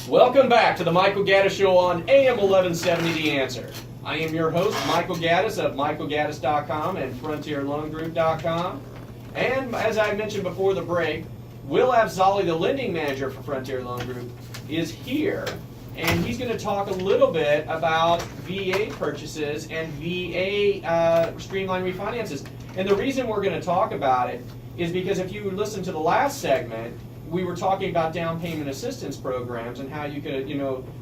Welcome back to the Michael Gaddis Show on AM 1170 The Answer. I am your host, Michael Gaddis of michaelgaddis.com and frontierloangroup.com. And as I mentioned before the break, Will Afzali, the lending manager for Frontier Loan Group, is here. And he's going to talk a little bit about VA purchases and VA streamlined refinances. And the reason we're going to talk about it is because if you listen to the last segment, we were talking about down payment assistance programs and how you could,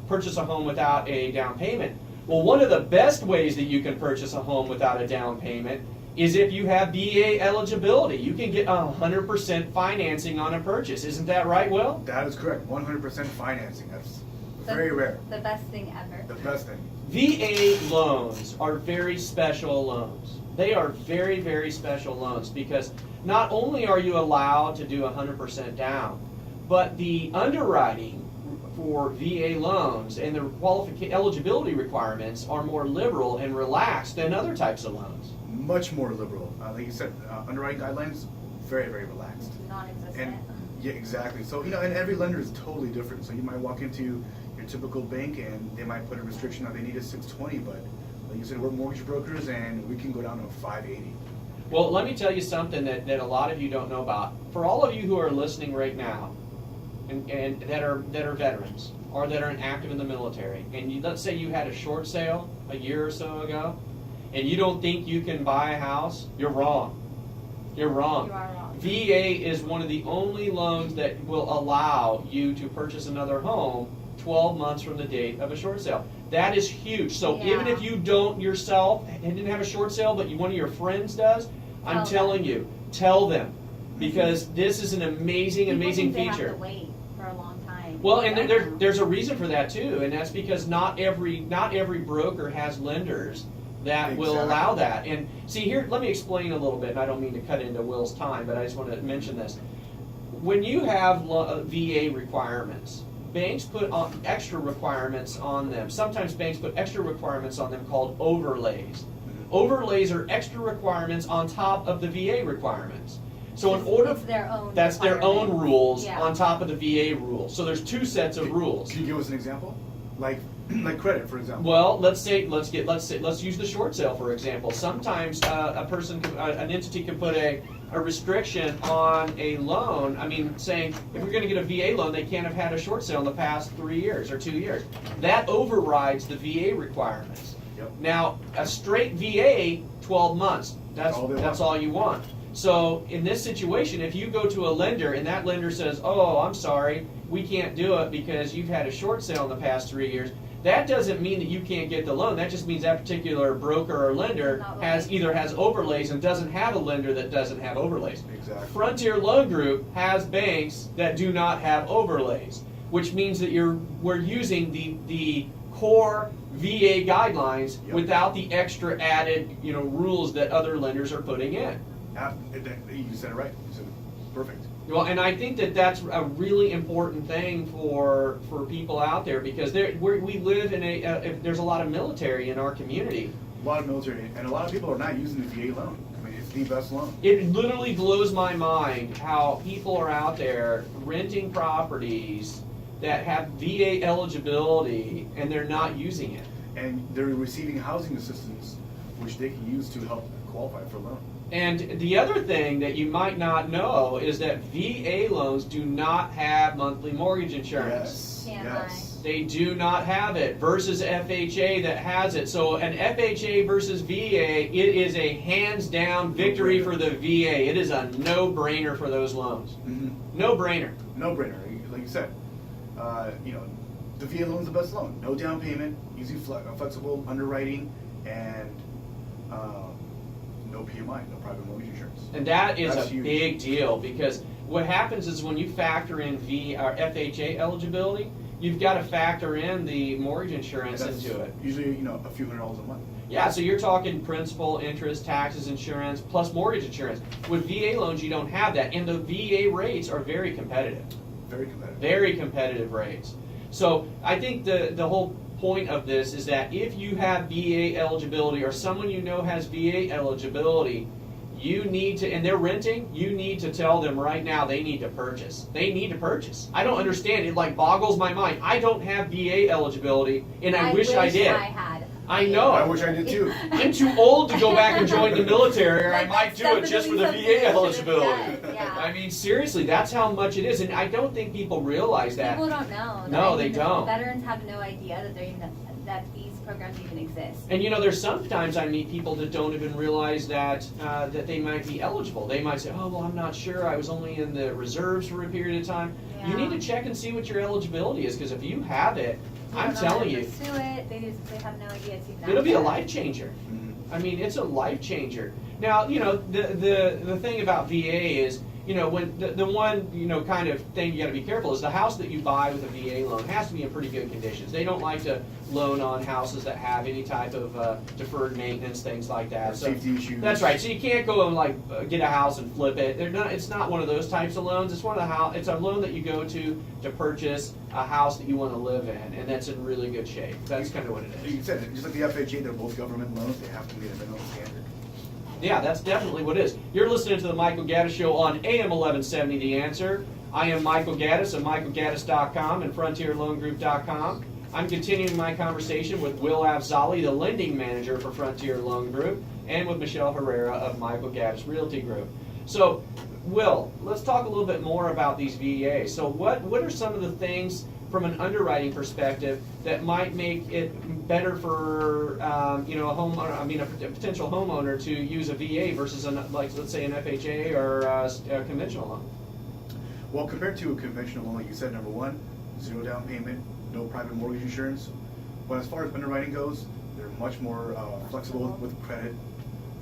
purchase a home without a down payment. Well, one of the best ways that you can purchase a home without a down payment is if you have VA eligibility. You can get 100% financing on a purchase. Isn't that right, Will? That is correct. 100% financing. That's very rare. The best thing ever. The best thing. VA loans are very special loans. They are very, very special loans because not only are you allowed to do 100% down, but the underwriting for VA loans and the eligibility requirements are more liberal and relaxed than other types of loans. Much more liberal. Like you said, underwriting guidelines, very, very relaxed. Non-existent. And yeah, exactly. So, and every lender is totally different. So you might walk into your typical bank and they might put a restriction on they need a 620, but like you said, we're mortgage brokers and we can go down to a 580. Well, let me tell you something that a lot of you don't know about. For all of you who are listening right now and that are veterans or that are active in the military, and let's say you had a short sale a year or so ago, and you don't think you can buy a house, you're wrong. You're wrong. You are wrong. VA is one of the only loans that will allow you to purchase another home 12 months from the date of a short sale. That is huge. So Yeah. even if you don't yourself and didn't have a short sale, but one of your friends does, I'm telling you, tell them. Because this is an amazing, amazing People think feature. They have to wait for a long time. Well, and there's a reason for that too, and that's because not every broker has lenders that will allow that. And see here, let me explain a little bit, and I don't mean to cut into Will's time, but I just want to mention this. When you have VA requirements, banks put on extra requirements on them. Sometimes banks put extra requirements on them called overlays. Overlays are extra requirements on top of the VA requirements. So in order, it's their own that's their own rules Yeah. on top of the VA rules. So there's two sets of rules. Can you give us an example? Like credit, for example. Well, let's use the short sale for example. Sometimes an entity can put a restriction on a loan. I mean, saying if you're going to get a VA loan, they can't have had a short sale in the past 3 years or 2 years. That overrides the VA requirements. Yep. Now, a straight VA, 12 months. That's all you want. So in this situation, if you go to a lender and that lender says, "Oh, I'm sorry, we can't do it because you've had a short sale in the past 3 years," that doesn't mean that you can't get the loan. That just means that particular broker or lender either has overlays and doesn't have a lender that doesn't have overlays. Exactly. Frontier Loan Group has banks that do not have overlays, which means that we're using the core VA guidelines without the extra added rules that other lenders are putting in. You said it right. You said it perfect. Well, and I think that that's a really important thing for people out there because we live in there's a lot of military in our community. A lot of military, and a lot of people are not using the VA loan. I mean, it's the best loan. It literally blows my mind how people are out there renting properties that have VA eligibility and they're not using it. And they're receiving housing assistance, which they can use to help qualify for a loan. And the other thing that you might not know is that VA loans do not have monthly mortgage insurance. Yes. They do not have it versus FHA that has it. So an FHA versus VA, it is a hands-down victory for the VA. It is a no-brainer for those loans. Mm-hmm. No-brainer. No-brainer. Like you said, the VA loan is the best loan. No down payment, easy, flexible underwriting, and no PMI, no private mortgage insurance. And that's a huge. big deal because what happens is when you factor in FHA eligibility, you've got to factor in the mortgage insurance into it. Usually, a few $100s a month. Yeah, so you're talking principal, interest, taxes, insurance, plus mortgage insurance. With VA loans, you don't have that, and the VA rates are very competitive. Very competitive. Very competitive rates. So I think the whole point of this is that if you have VA eligibility or someone you know has VA eligibility, You need to, and they're renting, you need to tell them right now they need to purchase. They need to purchase. I don't understand. It like boggles my mind. I don't have VA eligibility, and I wish I did. I had. I know. I wish I did too. I'm too old to go back and join the military, or I Like, might do it just for the definitely VA something that eligibility. should have been done, yeah. I mean, seriously, that's how much it is, and I don't think people realize that. People don't know. No, they don't. Veterans have no idea that that these programs even exist. And you know, there's sometimes I meet people that don't even realize that that they might be eligible. They might say, "Oh, well, I'm not sure. I was only in the reserves for a period of time." You Yeah. need to check and see what your eligibility is, because if you have it, They I'm don't know how telling to you, pursue it. They have no idea it's even it'll out be a there. life changer. Mhm. I mean, it's a life changer. Now, you know, the thing about VA is, you know, when the one, you know, kind of thing you got to be careful is the house that you buy with a VA loan has to be in pretty good conditions. They don't like to loan on houses that have any type of deferred maintenance, things like that. Or So safety issues. that's right. So you can't go and like get a house and flip it. They're not. It's not one of those types of loans. It's one of the house. It's a loan that you go to purchase a house that you want to live in, and that's in really good shape. That's kind of what it is. You said it, just like the FHA, they're both government loans. They have to meet a minimum standard. Yeah, that's definitely what it is. You're listening to the Michael Gaddis Show on AM 1170 The Answer. I am Michael Gaddis of michaelgaddis.com and frontierloangroup.com. I'm continuing my conversation with Will Avzali, the lending manager for Frontier Loan Group, and with Michelle Herrera of Michael Gaddis Realty Group. So, Will, let's talk a little bit more about these VAs. So what are some of the things from an underwriting perspective that might make it better for you know, a potential homeowner to use a VA versus like let's say an FHA or a conventional loan? Well, compared to a conventional loan, like you said, number one, 0 down payment, no private mortgage insurance. But as far as underwriting goes, they're much more flexible with credit.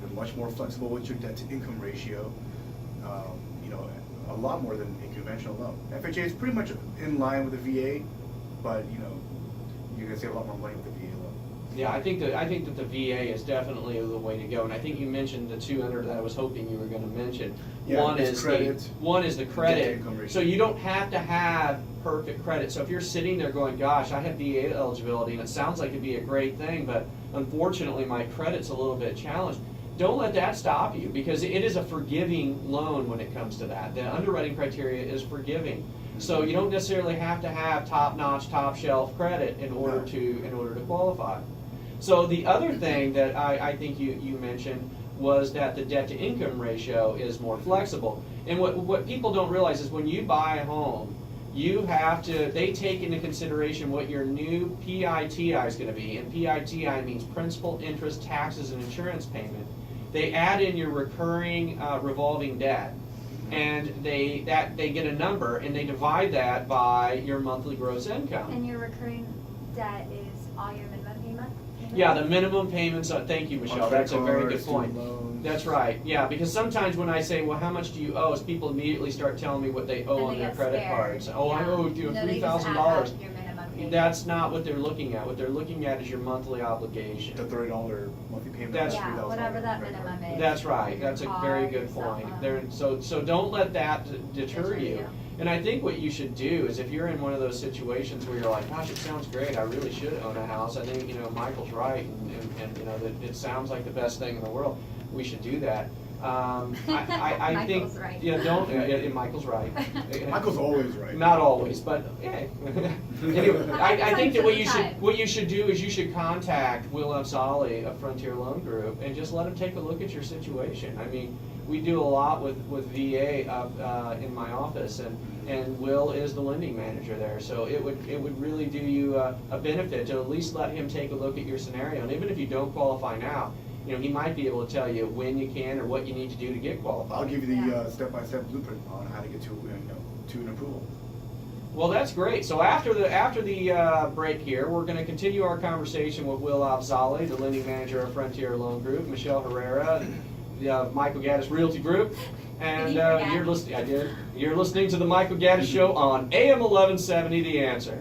They're much more flexible with your debt to income ratio. You know, a lot more than a conventional loan. FHA is pretty much in line with the VA, but you know, you're gonna save a lot more money with the VA loan. Yeah, I think that the VA is definitely the way to go, and I think you mentioned the two under that I was hoping you were going to mention. Yeah, one it's is credit, the credit. income ratio. So you don't have to have perfect credit. So if you're sitting there going, "Gosh, I have VA eligibility, and it sounds like it'd be a great thing, but unfortunately my credit's a little bit challenged." Don't let that stop you, because it is a forgiving loan when it comes to that. The underwriting criteria is forgiving. So you don't necessarily have to have top-notch, top-shelf credit in order to qualify. So the other thing that I think you mentioned was that the debt-to-income ratio is more flexible. And what people don't realize is when you buy a home, they take into consideration what your new PITI is going to be. And PITI means principal, interest, taxes, and insurance payment. They add in your recurring revolving debt. And they get a number, and they divide that by your monthly gross income. And your recurring debt is all your minimum payment? Yeah, the minimum payments. Thank you, Michelle. On That's a credit very cards, good point. student loans. That's right. Yeah, because sometimes when I say, "Well, how much do you owe?" is people immediately start telling me what they owe And on they their get credit scared. cards. Oh, I Yeah. owe you No, they just $3,000. add up your minimum payment. That's not what they're looking at. What they're looking at is your monthly obligation. The $30 monthly payment. That's- Yeah, $3,000 whatever that credit card. minimum is. That's right. Your That's a car, very your good cell point. phone. So don't let that deter Deter you. you. And I think what you should do is if you're in one of those situations where you're like, "Gosh, it sounds great. I really should own a house." I think, you know, Michael's right, and you know, that it sounds like the best thing in the world. We should do that. I think, Michael's right. yeah, don't. Michael's right. Michael's always right. Not always, but yeah. Anyway, I think that Time. what you should do is you should contact Will Avzali of Frontier Loan Group and just let him take a look at your situation. I mean, we do a lot with VA in my office, and Will is the lending manager there. So it would really do you a benefit to at least let him take a look at your scenario. And even if you don't qualify now, you know, he might be able to tell you when you can or what you need to do to get qualified. I'll give you the Yeah. step-by-step blueprint on how to get to an approval. Well, that's great. So after the break here, we're going to continue our conversation with Will Avzali, the lending manager of Frontier Loan Group, Michelle Herrera, the Michael Gaddis Realty Group, and Did you forget? you're listening. I did. You're listening to the Michael Gaddis Show on AM 1170. The Answer.